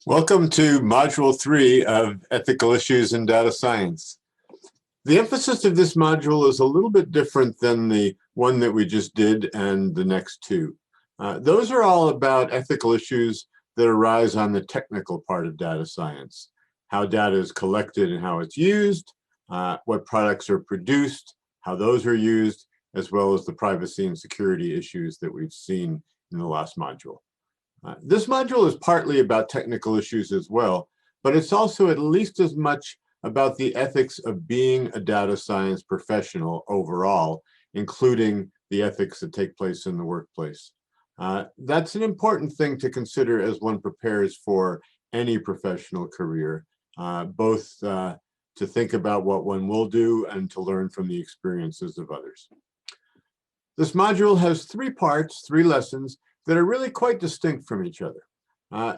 Welcome to Module 3 of Ethical Issues in Data Science. The emphasis of this module is a little bit different than the one that we just did and the next two. Those are all about ethical issues that arise on the technical part of data science, how data is collected and how it's used, what products are produced, how those are used, as well as the privacy and security issues that we've seen in the last module. This module is partly about technical issues as well, but it's also at least as much about the ethics of being a data science professional overall, including the ethics that take place in the workplace. That's an important thing to consider as one prepares for any professional career, both to think about what one will do and to learn from the experiences of others. This module has three parts, three lessons, that are really quite distinct from each other.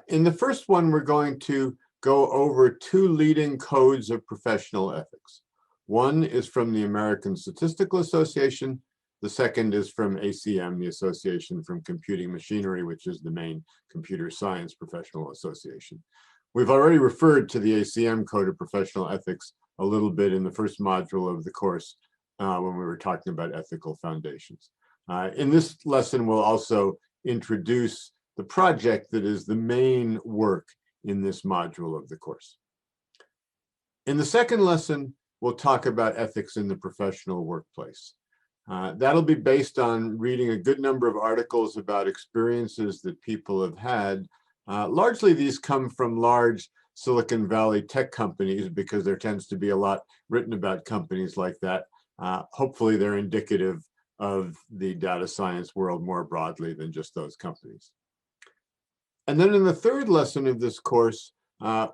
In the first one, we're going to go over two leading codes of professional ethics. One is from the American Statistical Association. The second is from ACM, the Association from Computing Machinery, which is the main computer science professional association. We've already referred to the ACM Code of Professional Ethics a little bit in the first module of the course when we were talking about ethical foundations. In this lesson, we'll also introduce the project that is the main work in this module of the course. In the second lesson, we'll talk about ethics in the professional workplace. That'll be based on reading a good number of articles about experiences that people have had. Largely, these come from large Silicon Valley tech companies because there tends to be a lot written about companies like that. Hopefully, they're indicative of the data science world more broadly than just those companies. And then in the third lesson of this course,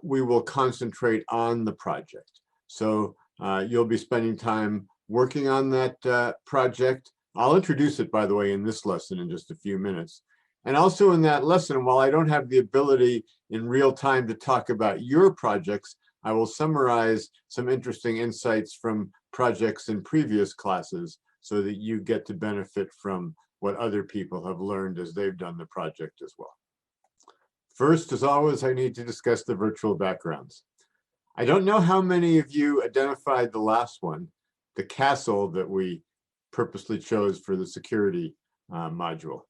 we will concentrate on the project. So you'll be spending time working on that project. I'll introduce it, by the way, in this lesson in just a few minutes. And also in that lesson, while I don't have the ability in real time to talk about your projects, I will summarize some interesting insights from projects in previous classes so that you get to benefit from what other people have learned as they've done the project as well. First, as always, I need to discuss the virtual backgrounds. I don't know how many of you identified the last one, the castle that we purposely chose for the security module.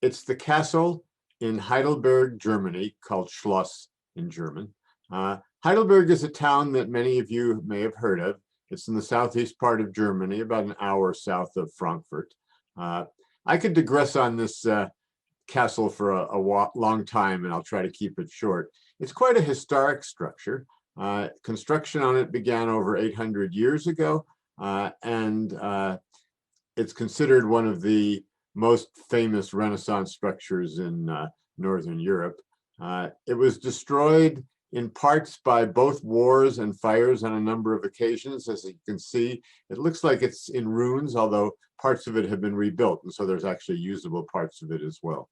It's the castle in Heidelberg, Germany, called Schloss in German. Heidelberg is a town that many of you may have heard of. It's in the southeast part of Germany, about an hour south of Frankfurt. I could digress on this castle for a long time, and I'll try to keep it short. It's quite a historic structure. Construction on it began over 800 years ago, and it's considered one of the most famous Renaissance structures in Northern Europe. It was destroyed in parts by both wars and fires on a number of occasions. As you can see, it looks like it's in ruins, although parts of it have been rebuilt, and so there's actually usable parts of it as well.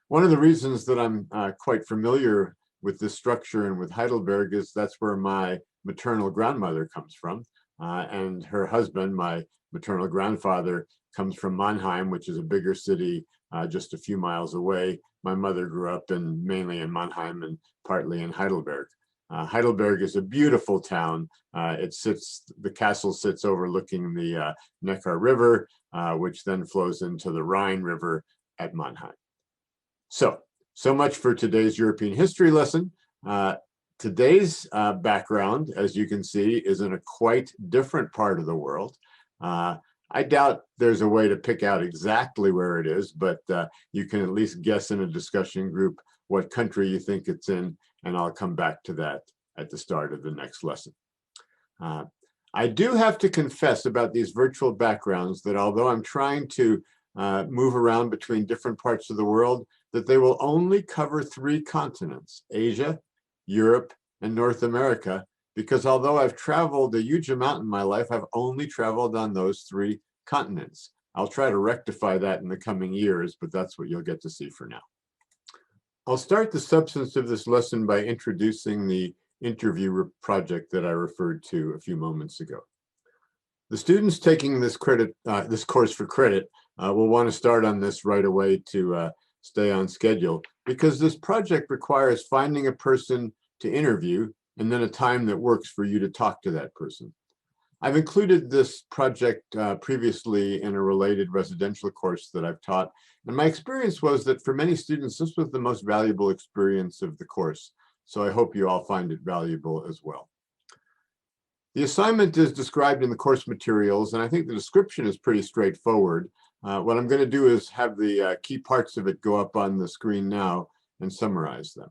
One of the reasons that I'm quite familiar with this structure and with Heidelberg is that's where my maternal grandmother comes from, and her husband, my maternal grandfather, comes from Mannheim, which is a bigger city just a few miles away. My mother grew up mainly in Mannheim and partly in Heidelberg. Heidelberg is a beautiful town. The castle sits overlooking the Neckar River, which then flows into the Rhine River at Mannheim. So much for today's European history lesson. Today's background, as you can see, is in a quite different part of the world. I doubt there's a way to pick out exactly where it is, but you can at least guess in a discussion group what country you think it's in, and I'll come back to that at the start of the next lesson. I do have to confess about these virtual backgrounds that although I'm trying to move around between different parts of the world, that they will only cover three continents: Asia, Europe, and North America, because although I've traveled a huge amount in my life, I've only traveled on those three continents. I'll try to rectify that in the coming years, but that's what you'll get to see for now. I'll start the substance of this lesson by introducing the interview project that I referred to a few moments ago. The students taking this course for credit will want to start on this right away to stay on schedule. because this project requires finding a person to interview and then a time that works for you to talk to that person. I've included this project previously in a related residential course that I've taught, and my experience was that for many students, this was the most valuable experience of the course. So I hope you all find it valuable as well. The assignment is described in the course materials, and I think the description is pretty straightforward. What I'm going to do is have the key parts of it go up on the screen now and summarize them.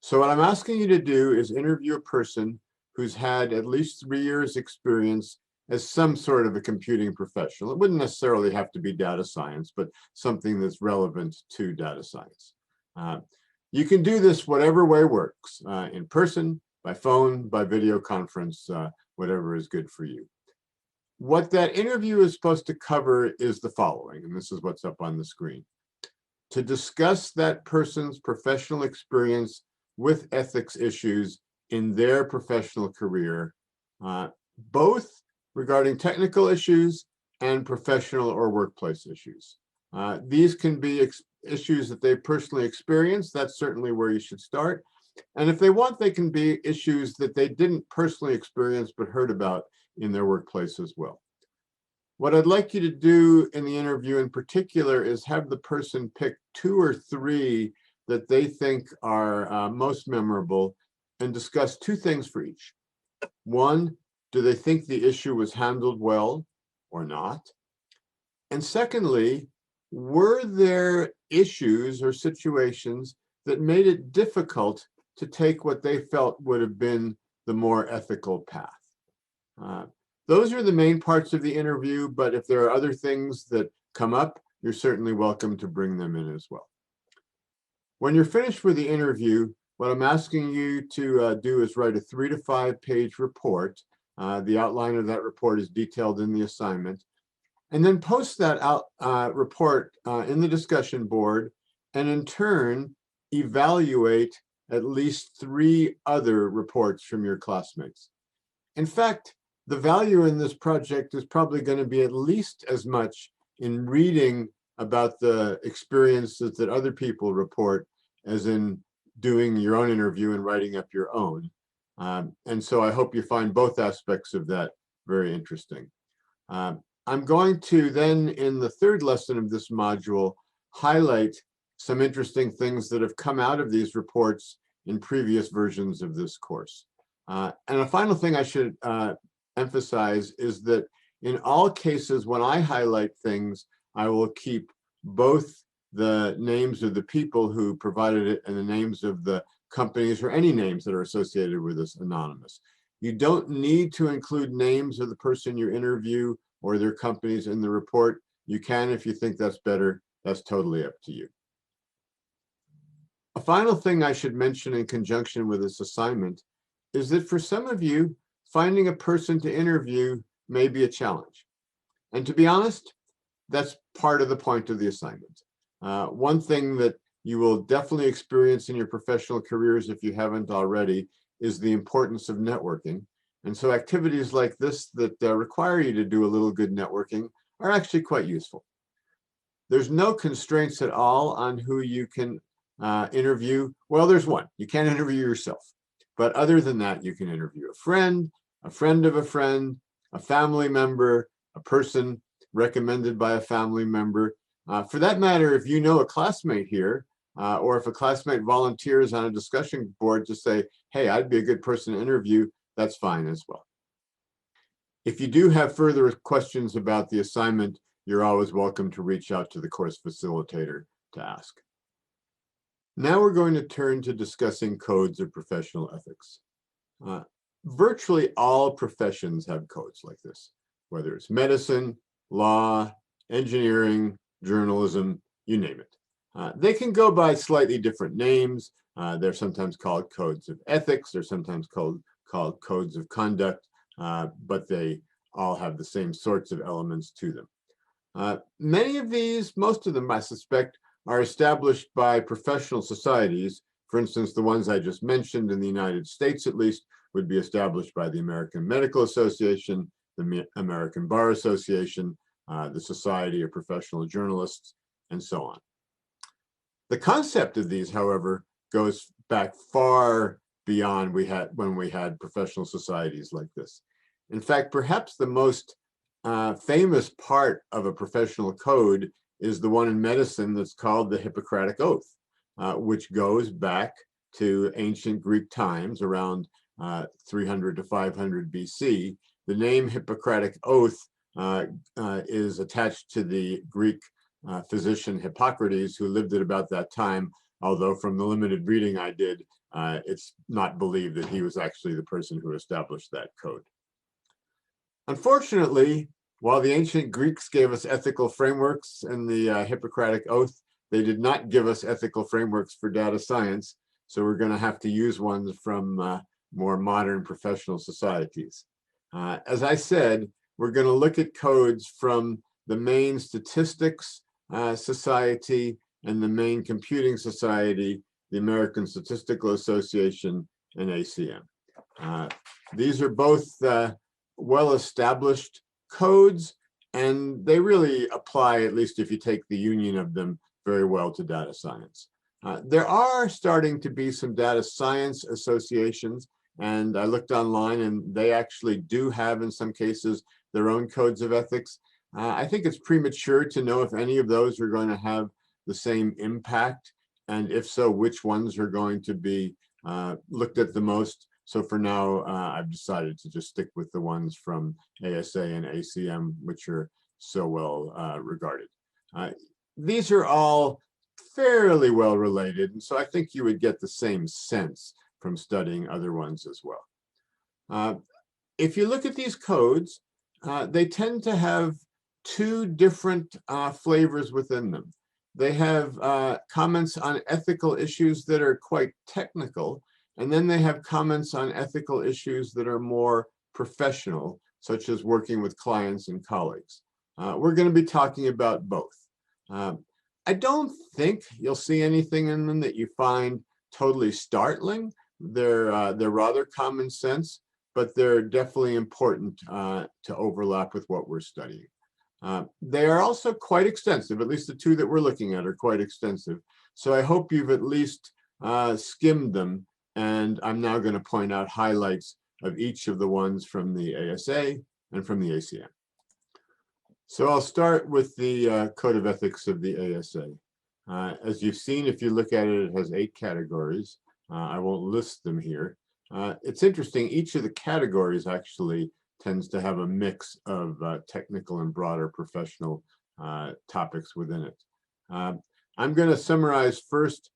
So what I'm asking you to do is interview a person who's had at least 3 years experience as some sort of a computing professional. It wouldn't necessarily have to be data science, but something that's relevant to data science. You can do this whatever way works, in person, by phone, by video conference, whatever is good for you. What that interview is supposed to cover is the following, and this is what's up on the screen. To discuss that person's professional experience with ethics issues in their professional career, both regarding technical issues and professional or workplace issues. These can be issues that they personally experienced. That's certainly where you should start. And if they want, they can be issues that they didn't personally experience but heard about in their workplace as well. What I'd like you to do in the interview in particular is have the person pick 2 or 3 that they think are most memorable and discuss 2 things for each. 1, do they think the issue was handled well or not? And secondly, were there issues or situations that made it difficult to take what they felt would have been the more ethical path? Those are the main parts of the interview, but if there are other things that come up, you're certainly welcome to bring them in as well. When you're finished with the interview, what I'm asking you to do is write a 3 to 5 page report. The outline of that report is detailed in the assignment. And then post that report in the discussion board, and in turn, evaluate at least 3 other reports from your classmates. In fact, the value in this project is probably going to be at least as much in reading about the experiences that other people report as in doing your own interview and writing up your own. And so I hope you find both aspects of that very interesting. I'm going to then, in the 3rd lesson of this module, highlight some interesting things that have come out of these reports in previous versions of this course. And a final thing I should emphasize is that in all cases, when I highlight things, I will keep both the names of the people who provided it and the names of the companies or any names that are associated with this anonymous. You don't need to include names of the person you interview or their companies in the report. You can if you think that's better. That's totally up to you. A final thing I should mention in conjunction with this assignment is that for some of you, finding a person to interview may be a challenge. And to be honest, that's part of the point of the assignment. One thing that you will definitely experience in your professional careers, if you haven't already, is the importance of networking. And so activities like this that require you to do a little good networking are actually quite useful. There's no constraints at all on who you can interview. Well, there's one. You can't interview yourself. But other than that, you can interview a friend of a friend, a family member, a person recommended by a family member. For that matter, if you know a classmate here, or if a classmate volunteers on a discussion board to say, hey, I'd be a good person to interview, that's fine as well. If you do have further questions about the assignment, you're always welcome to reach out to the course facilitator to ask. Now we're going to turn to discussing codes of professional ethics. Virtually all professions have codes like this, whether it's medicine, law, engineering, journalism, you name it. They can go by slightly different names. They're sometimes called codes of ethics. They're sometimes called codes of conduct, but they all have the same sorts of elements to them. Many of these, most of them, I suspect, are established by professional societies. For instance, the ones I just mentioned in the United States, at least, would be established by the American Medical Association, the American Bar Association, the Society of Professional Journalists, and so on. The concept of these, however, goes back far beyond when we had professional societies like this. In fact, perhaps the most famous part of a professional code is the one in medicine that's called the Hippocratic Oath, which goes back to ancient Greek times, around 300 to 500 BC. The name Hippocratic Oath is attached to the Greek physician Hippocrates, who lived at about that time, although from the limited reading I did, it's not believed that he was actually the person who established that code. Unfortunately, while the ancient Greeks gave us ethical frameworks in the Hippocratic Oath, they did not give us ethical frameworks for data science, so we're going to have to use ones from more modern professional societies. As I said, we're going to look at codes from the main statistics society and the main computing society, the American Statistical Association and ACM. These are both well-established codes, and they really apply, at least if you take the union of them, very well to data science. There are starting to be some data science associations, and I looked online and they actually do have, in some cases, their own codes of ethics. I think it's premature to know if any of those are going to have the same impact, and if so, which ones are going to be looked at the most. So for now, I've decided to just stick with the ones from ASA and ACM, which are so well regarded. These are all fairly well related, and so I think you would get the same sense from studying other ones as well. If you look at these codes, they tend to have two different flavors within them. They have comments on ethical issues that are quite technical, and then they have comments on ethical issues that are more professional, such as working with clients and colleagues. We're going to be talking about both. I don't think you'll see anything in them that you find totally startling. They're rather common sense, but they're definitely important to overlap with what we're studying. They are also quite extensive, at least the two that we're looking at are quite extensive. So I hope you've at least skimmed them, and I'm now going to point out highlights of each of the ones from the ASA and from the ACM. So I'll start with the Code of Ethics of the ASA. As you've seen, if you look at it, it has 8 categories. I won't list them here. It's interesting, each of the categories actually tends to have a mix of technical and broader professional topics within it. I'm going to summarize first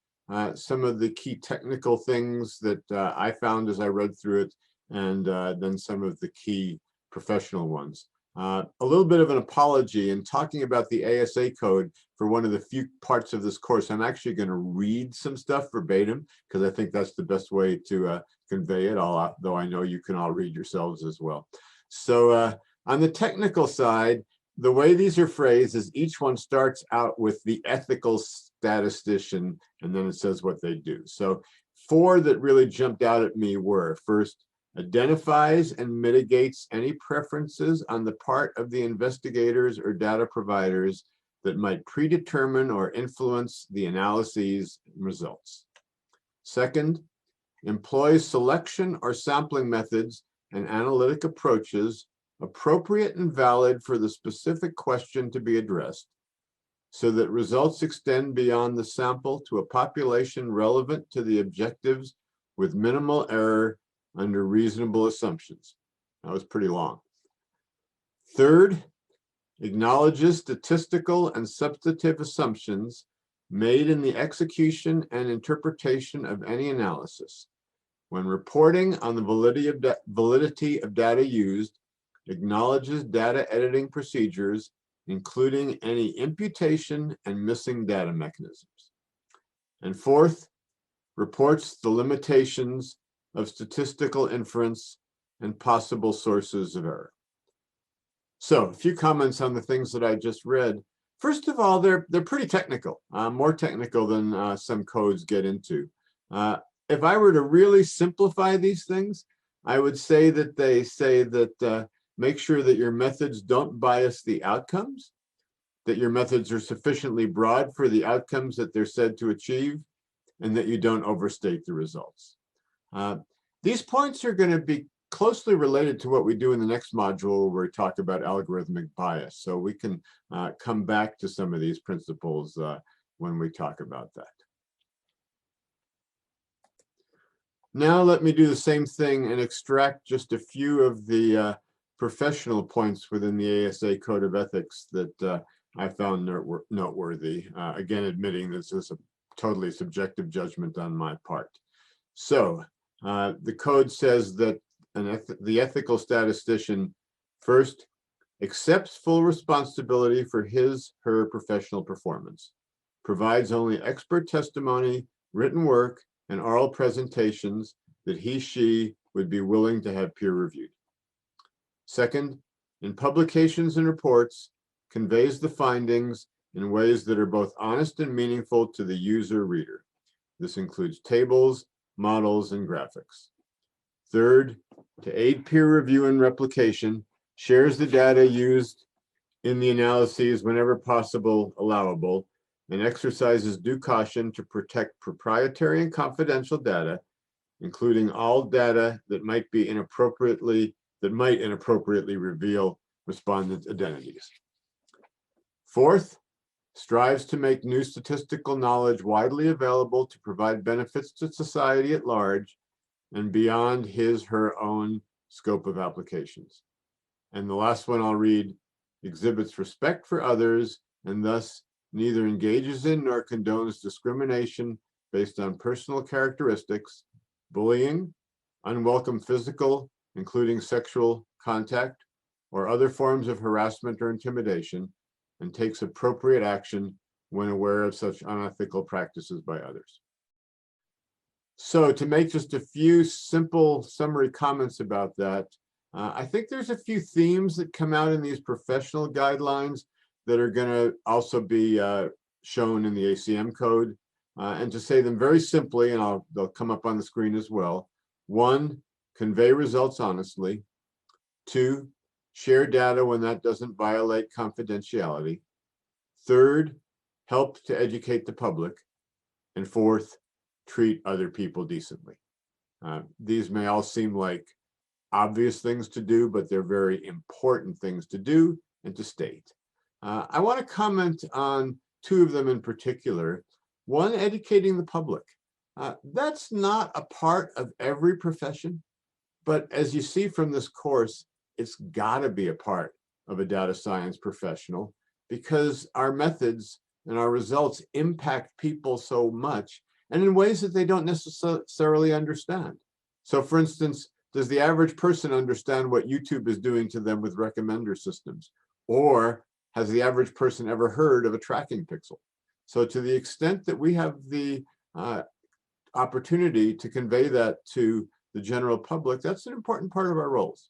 some of the key technical things that I found as I read through it, and then some of the key professional ones. A little bit of an apology in talking about the ASA code. For one of the few parts of this course, I'm actually going to read some stuff verbatim because I think that's the best way to convey it, though I know you can all read yourselves as well. So on the technical side, the way these are phrased is each one starts out with the ethical statistician, and then it says what they do. So 4 that really jumped out at me were, first, identifies and mitigates any preferences on the part of the investigators or data providers that might predetermine or influence the analyses results. Second, employs selection or sampling methods and analytic approaches appropriate and valid for the specific question to be addressed, so that results extend beyond the sample to a population relevant to the objectives with minimal error under reasonable assumptions. That was pretty long. Third, acknowledges statistical and substantive assumptions made in the execution and interpretation of any analysis. When reporting on the validity of data used, acknowledges data editing procedures, including any imputation and missing data mechanisms. And fourth, reports the limitations of statistical inference and possible sources of error. So a few comments on the things that I just read. First of all, they're pretty technical, more technical than some codes get into. If I were to really simplify these things, I would say that they say that make sure that your methods don't bias the outcomes, that your methods are sufficiently broad for the outcomes that they're said to achieve, and that you don't overstate the results. These points are going to be closely related to what we do in the next module where we talk about algorithmic bias. So we can come back to some of these principles when we talk about that. Now let me do the same thing and extract just a few of the professional points within the ASA Code of Ethics that I found noteworthy, again admitting this is a totally subjective judgment on my part. So the code says that the ethical statistician first accepts full responsibility for his/her professional performance, provides only expert testimony, written work, and oral presentations that he/she would be willing to have peer reviewed. Second, in publications and reports, conveys the findings in ways that are both honest and meaningful to the user reader. This includes tables, models, and graphics. Third, to aid peer review and replication, shares the data used in the analyses whenever possible allowable, and exercises due caution to protect proprietary and confidential data, including all data that might inappropriately reveal respondent identities. Fourth, strives to make new statistical knowledge widely available to provide benefits to society at large and beyond his/her own scope of applications. And the last one I'll read, exhibits respect for others and thus neither engages in nor condones discrimination based on personal characteristics, bullying, unwelcome physical, including sexual contact, or other forms of harassment or intimidation, and takes appropriate action when aware of such unethical practices by others. So to make just a few simple summary comments about that, I think there's a few themes that come out in these professional guidelines that are going to also be shown in the ACM code. And to say them very simply, and they'll come up on the screen as well. 1, convey results honestly. 2, share data when that doesn't violate confidentiality. 3rd, help to educate the public. And 4th, treat other people decently. These may all seem like obvious things to do, but they're very important things to do and to state. I want to comment on 2 of them in particular. 1, educating the public. That's not a part of every profession, but as you see from this course, it's got to be a part of a data science professional because our methods and our results impact people so much and in ways that they don't necessarily understand. So for instance, does the average person understand what YouTube is doing to them with recommender systems? Or has the average person ever heard of a tracking pixel? So to the extent that we have the opportunity to convey that to the general public, that's an important part of our roles.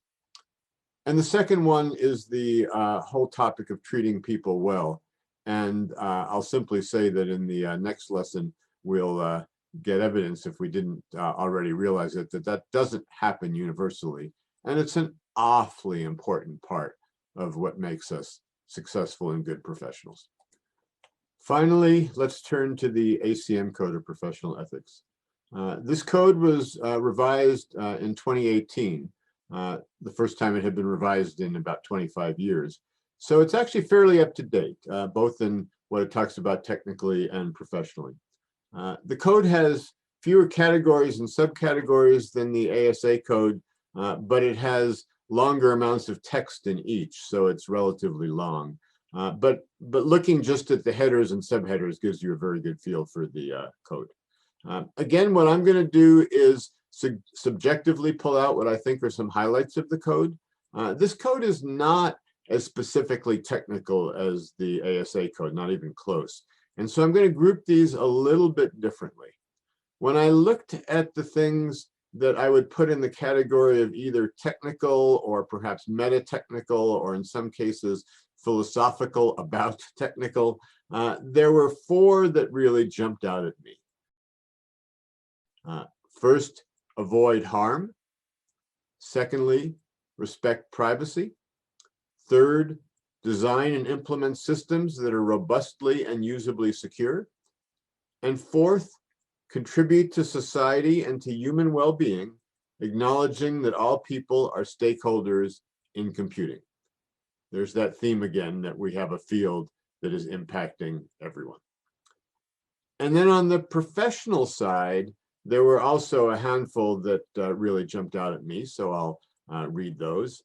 And the second one is the whole topic of treating people well. And I'll simply say that in the next lesson, we'll get evidence, if we didn't already realize it, that that doesn't happen universally. And it's an awfully important part of what makes us successful and good professionals. Finally, let's turn to the ACM Code of Professional Ethics. This code was revised in 2018, the first time it had been revised in about 25 years. So it's actually fairly up to date, both in what it talks about technically and professionally. The code has fewer categories and subcategories than the ASA code, but it has longer amounts of text in each, so it's relatively long. But looking just at the headers and subheaders gives you a very good feel for the code. Again, what I'm going to do is subjectively pull out what I think are some highlights of the code. This code is not as specifically technical as the ASA code, not even close. And so I'm going to group these a little bit differently. When I looked at the things that I would put in the category of either technical or perhaps meta-technical, or in some cases philosophical about technical, there were 4 that really jumped out at me. First, avoid harm. Secondly, respect privacy. Third, design and implement systems that are robustly and usably secure. And fourth, contribute to society and to human well-being, acknowledging that all people are stakeholders in computing. There's that theme again, that we have a field that is impacting everyone. And then on the professional side, there were also a handful that really jumped out at me, so I'll read those.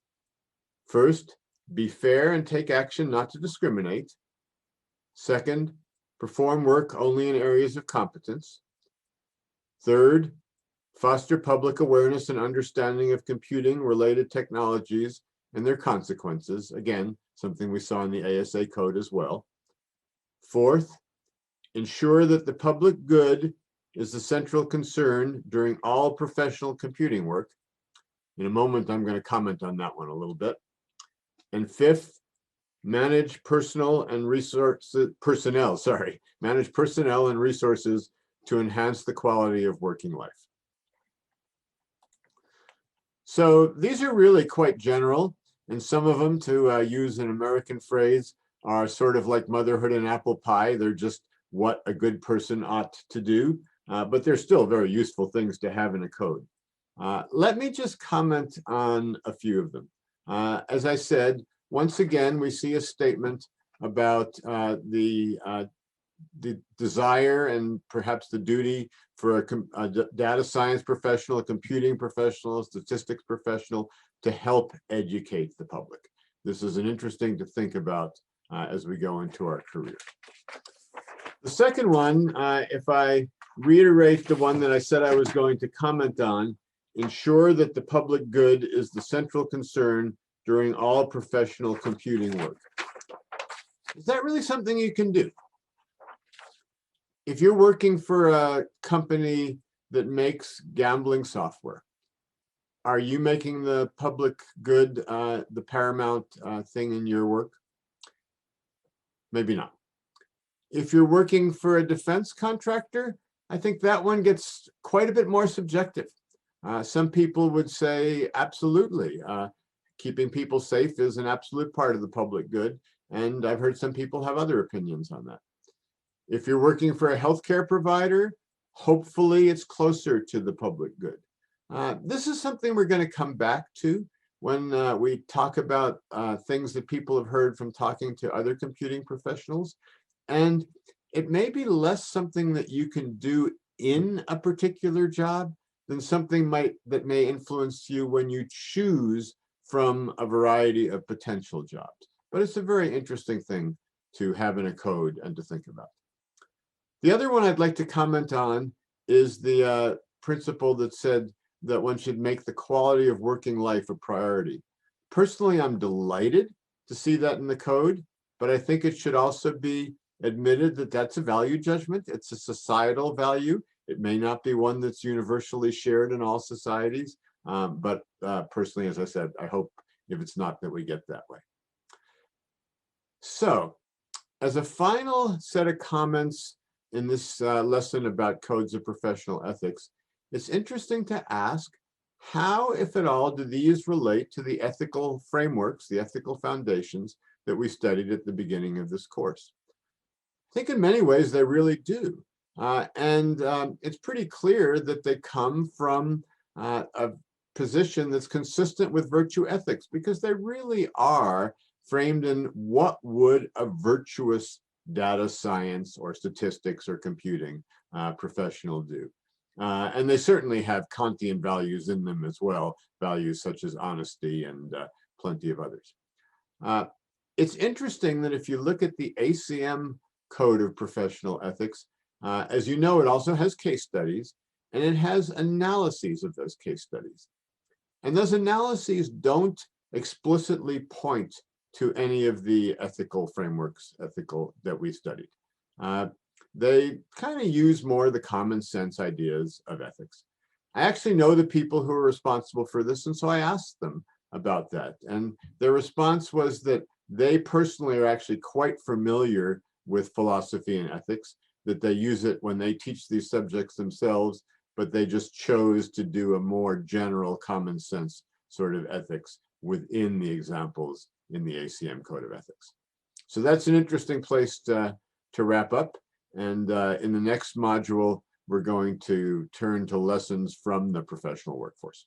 First, be fair and take action not to discriminate. Second, perform work only in areas of competence. Third, foster public awareness and understanding of computing-related technologies and their consequences. Again, something we saw in the ASA code as well. Fourth, ensure that the public good is the central concern during all professional computing work. In a moment, I'm going to comment on that one a little bit. And fifth, manage personnel and resources to enhance the quality of working life. So these are really quite general, and some of them, to use an American phrase, are sort of like motherhood and apple pie. They're just what a good person ought to do, but they're still very useful things to have in a code. Let me just comment on a few of them. As I said, once again, we see a statement about the desire and perhaps the duty for a data science professional, a computing professional, a statistics professional to help educate the public. This is an interesting to think about as we go into our career. The second one, if I reiterate the one that I said I was going to comment on, ensure that the public good is the central concern during all professional computing work. Is that really something you can do? If you're working for a company that makes gambling software, are you making the public good the paramount thing in your work? Maybe not. If you're working for a defense contractor, I think that one gets quite a bit more subjective. Some people would say absolutely. Keeping people safe is an absolute part of the public good, and I've heard some people have other opinions on that. If you're working for a healthcare provider, hopefully it's closer to the public good. This is something we're going to come back to when we talk about things that people have heard from talking to other computing professionals. And it may be less something that you can do in a particular job than something that may influence you when you choose from a variety of potential jobs. But it's a very interesting thing to have in a code and to think about. The other one I'd like to comment on is the principle that said that one should make the quality of working life a priority. Personally, I'm delighted to see that in the code, but I think it should also be admitted that that's a value judgment. It's a societal value. It may not be one that's universally shared in all societies, but personally, as I said, I hope if it's not that we get that way. So, as a final set of comments in this lesson about codes of professional ethics, it's interesting to ask, how, if at all, do these relate to the ethical frameworks, the ethical foundations that we studied at the beginning of this course? I think in many ways they really do. It's pretty clear that they come from a position that's consistent with virtue ethics, because they really are framed in what would a virtuous data science or statistics or computing professional do. And they certainly have Kantian values in them as well, values such as honesty and plenty of others. It's interesting that if you look at the ACM Code of Professional Ethics, as you know, it also has case studies, and it has analyses of those case studies. And those analyses don't explicitly point to any of the ethical frameworks that we studied. They kind of use more the common sense ideas of ethics. I actually know the people who are responsible for this, and so I asked them about that. And their response was that they personally are actually quite familiar with philosophy and ethics, that they use it when they teach these subjects themselves, but they just chose to do a more general common sense sort of ethics within the examples in the ACM Code of Ethics. So that's an interesting place to wrap up. And in the next module, we're going to turn to lessons from the professional workforce.